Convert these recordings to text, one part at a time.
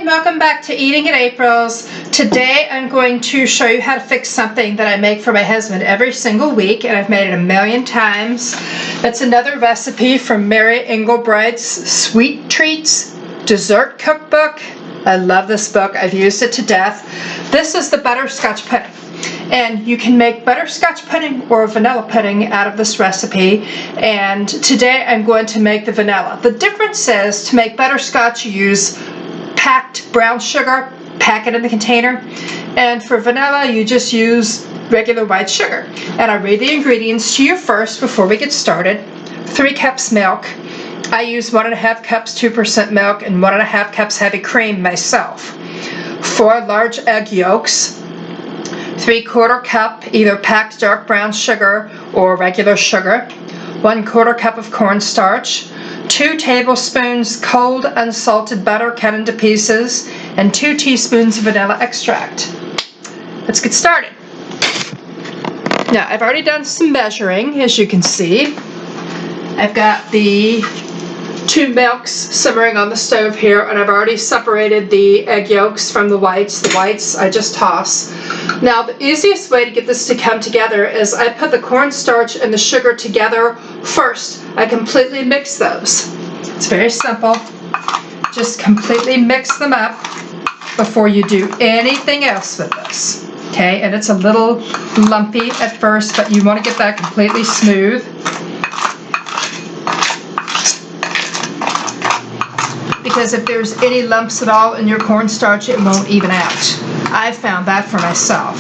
welcome back to Eating at April's. Today I'm going to show you how to fix something that I make for my husband every single week, and I've made it a million times. It's another recipe from Mary Engelbreit's Sweet Treats Dessert Cookbook. I love this book. I've used it to death. This is the butterscotch pudding. And you can make butterscotch pudding or vanilla pudding out of this recipe. And today I'm going to make the vanilla. The difference is, to make butterscotch you use packed brown sugar, pack it in the container. And for vanilla you just use regular white sugar. And I'll read the ingredients to you first before we get started. 3 cups milk. I use 1.5 cups 2% milk and 1.5 cups heavy cream myself. 4 large egg yolks. 3/4 cup either packed dark brown sugar or regular sugar. 1/4 cup of cornstarch. 2 tablespoons cold unsalted butter cut into pieces, and 2 teaspoons of vanilla extract. Let's get started. Now, I've already done some measuring, as you can see. I've got the 2 milks simmering on the stove here, and I've already separated the egg yolks from the whites. The whites I just toss. Now, the easiest way to get this to come together is I put the cornstarch and the sugar together first. I completely mix those. It's very simple. Just completely mix them up before you do anything else with this. Okay, and it's a little lumpy at first, but you want to get that completely smooth. Because if there's any lumps at all in your cornstarch, it won't even out. I found that for myself.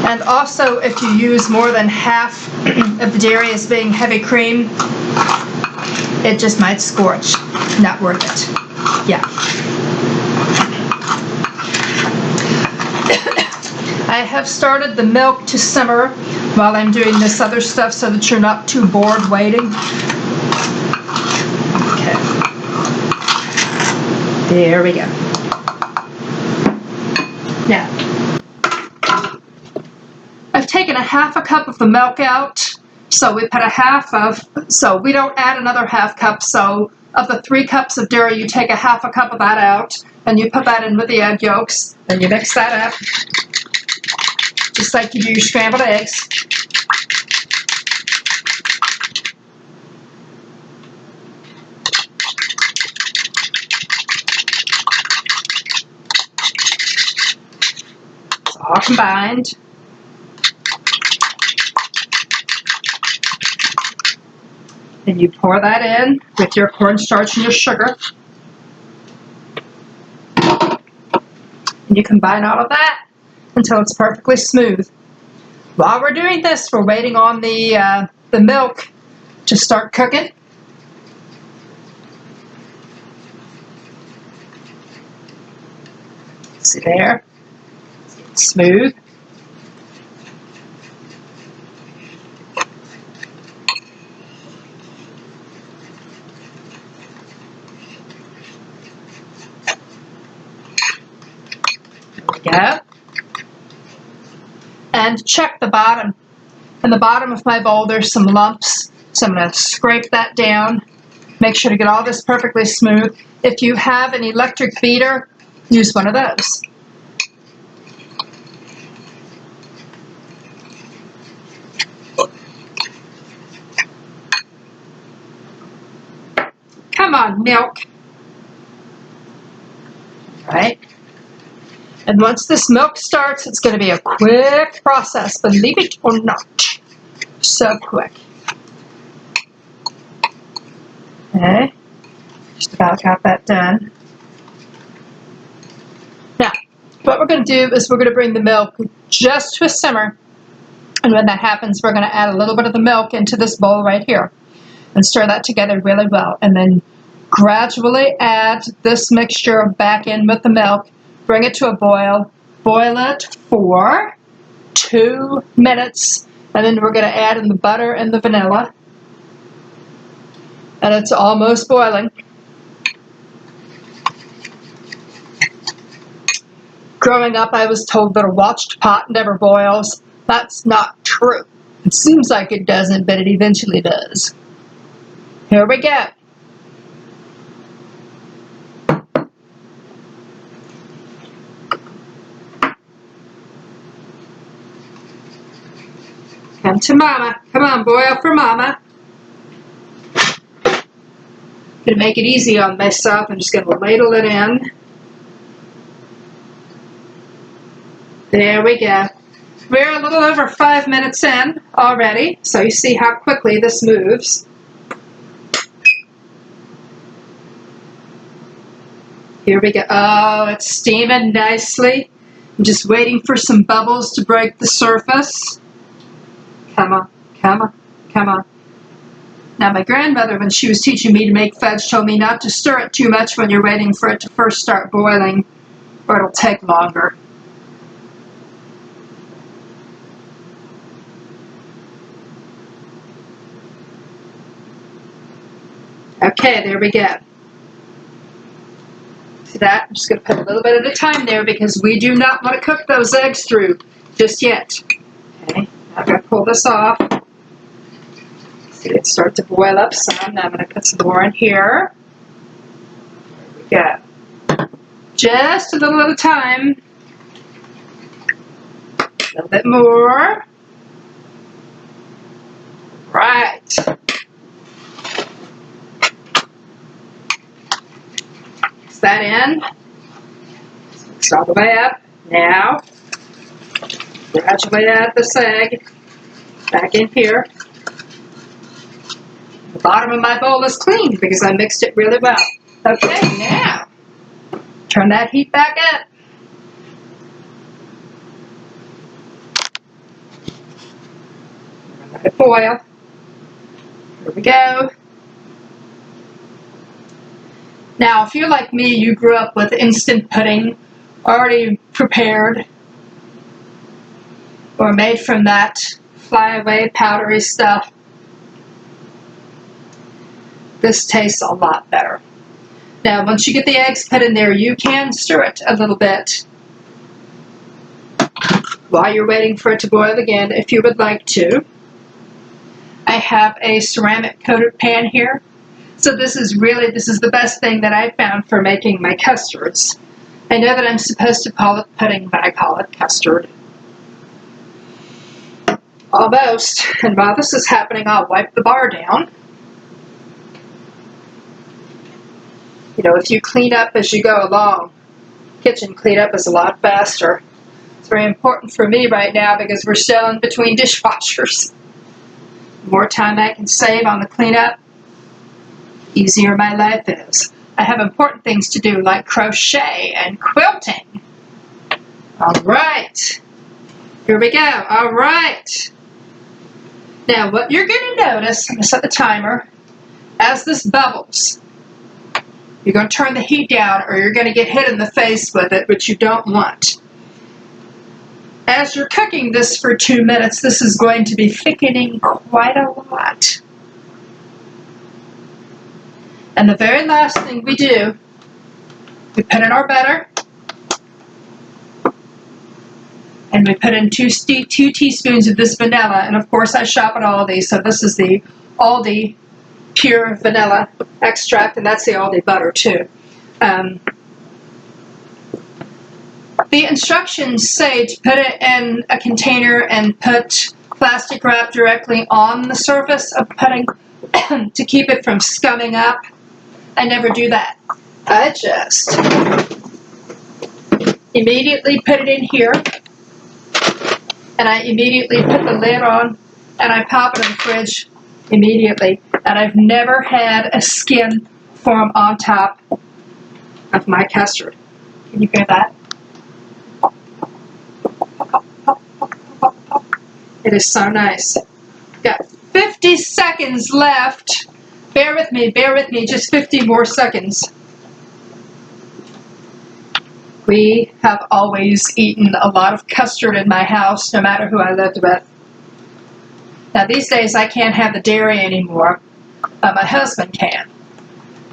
And also, if you use more than half of the dairy as being heavy cream, it just might scorch. Not worth it. Yeah. I have started the milk to simmer while I'm doing this other stuff so that you're not too bored waiting. There we go. Now, I've taken 1/2 cup of the milk out, so we put so we don't add another 1/2 cup, so of the 3 cups of dairy, you take 1/2 cup of that out, and you put that in with the egg yolks, and you mix that up, just like you do your scrambled eggs. All combined. Then you pour that in with your cornstarch and your sugar. And you combine all of that until it's perfectly smooth. While we're doing this, we're waiting on the milk to start cooking. See there? Smooth. There we go. And check the bottom. In the bottom of my bowl there's some lumps, so I'm going to scrape that down. Make sure to get all this perfectly smooth. If you have an electric beater, use one of those. Come on, milk. All right. And once this milk starts, it's going to be a quick process, believe it or not. So quick. Okay. Just about got that done. Now, what we're going to do is we're going to bring the milk just to a simmer. And when that happens, we're going to add a little bit of the milk into this bowl right here. And stir that together really well, and then gradually add this mixture back in with the milk. Bring it to a boil. Boil it for 2 minutes, and then we're going to add in the butter and the vanilla. And it's almost boiling. Growing up, I was told that a watched pot never boils. That's not true. It seems like it doesn't, but it eventually does. Here we go. Come to mama. Come on, boil for mama. Gonna make it easy on myself. I'm just gonna ladle it in. There we go. We're a little over 5 minutes in already, so you see how quickly this moves. Here we go. Oh, it's steaming nicely. I'm just waiting for some bubbles to break the surface. Come on, come on, come on. Now, my grandmother, when she was teaching me to make fudge, told me not to stir it too much when you're waiting for it to first start boiling, or it'll take longer. Okay, there we go. See that? I'm just going to put a little bit at a time there because we do not want to cook those eggs through just yet. Okay, I'm going to pull this off. See it start to boil up some. Now I'm going to put some more in here. There we go. Just a little at a time. A little bit more. Right. Mix that in. Mix all the way up. Now, gradually add this egg back in here. The bottom of my bowl is clean because I mixed it really well. Okay, now, turn that heat back up. Let it boil. Here we go. Now, if you're like me, you grew up with instant pudding already prepared or made from that flyaway powdery stuff. This tastes a lot better. Now, once you get the eggs put in there, you can stir it a little bit while you're waiting for it to boil again, if you would like to. I have a ceramic coated pan here. So this is the best thing that I found for making my custards. I know that I'm supposed to call it pudding, but I call it custard. Almost. And while this is happening, I'll wipe the bar down. You know, if you clean up as you go along, kitchen cleanup is a lot faster. It's very important for me right now because we're still in between dishwashers. The more time I can save on the cleanup, easier my life is. I have important things to do like crochet and quilting. All right. Here we go. All right. Now what you're going to notice, I'm going to set the timer, as this bubbles, you're going to turn the heat down or you're going to get hit in the face with it, which you don't want. As you're cooking this for 2 minutes, this is going to be thickening quite a lot. And the very last thing we do, we put in our butter, and we put in 2 teaspoons of this vanilla, and of course I shop at Aldi, so this is the Aldi pure vanilla extract, and that's the Aldi butter too. The instructions say to put it in a container and put plastic wrap directly on the surface of the pudding to keep it from scumming up. I never do that. I just immediately put it in here, and I immediately put the lid on, and I pop it in the fridge immediately. And I've never had a skin form on top of my custard. Can you hear that? It is so nice. Got 50 seconds left. Bear with me, just 50 more seconds. We have always eaten a lot of custard in my house, no matter who I lived with. Now these days I can't have the dairy anymore, but my husband can.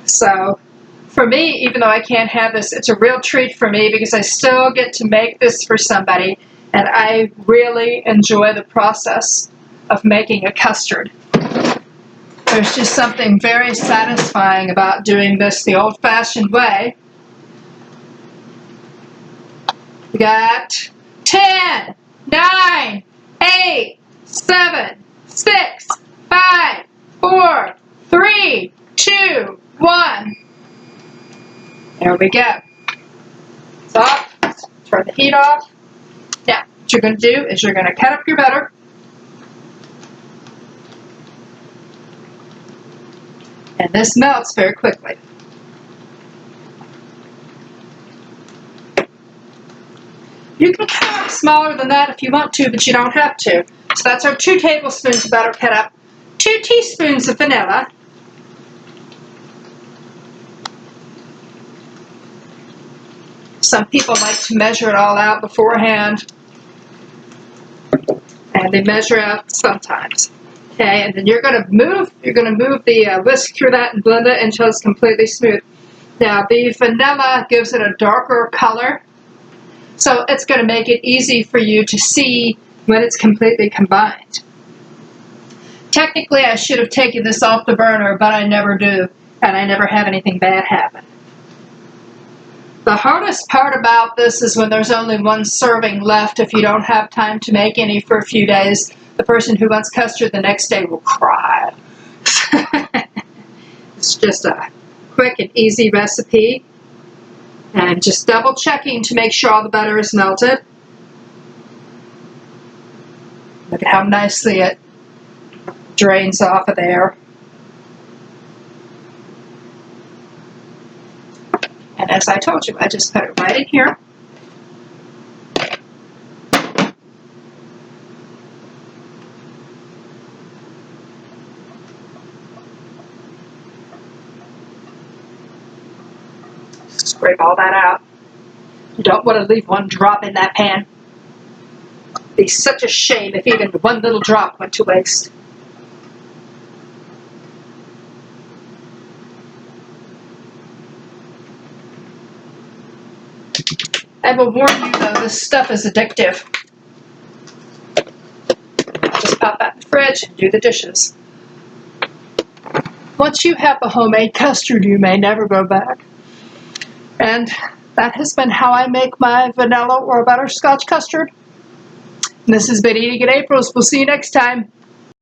So for me, even though I can't have this, it's a real treat for me because I still get to make this for somebody, and I really enjoy the process of making a custard. There's just something very satisfying about doing this the old-fashioned way. We got 10, 9, 8, 7, 6, 5, 4, 3, 2, 1. There we go. It's off. Turn the heat off. Now, what you're going to do is you're going to cut up your butter. And this melts very quickly. You can cut up smaller than that if you want to, but you don't have to. So that's our 2 tablespoons of butter cut up. 2 teaspoons of vanilla. Some people like to measure it all out beforehand. And they measure out sometimes. Okay, and then you're going to move the whisk through that and blend it until it's completely smooth. Now, the vanilla gives it a darker color, so it's going to make it easy for you to see when it's completely combined. Technically, I should have taken this off the burner, but I never do, and I never have anything bad happen. The hardest part about this is when there's only 1 serving left. If you don't have time to make any for a few days, the person who wants custard the next day will cry. It's just a quick and easy recipe. And I'm just double checking to make sure all the butter is melted. Look at how nicely it drains off of there. And as I told you, I just put it right in here. Scrape all that out. You don't want to leave 1 drop in that pan. It'd be such a shame if even 1 little drop went to waste. I will warn you though, this stuff is addictive. Just pop that in the fridge and do the dishes. Once you have a homemade custard, you may never go back. And that has been how I make my vanilla or butterscotch custard. And this has been Eating at April's. We'll see you next time.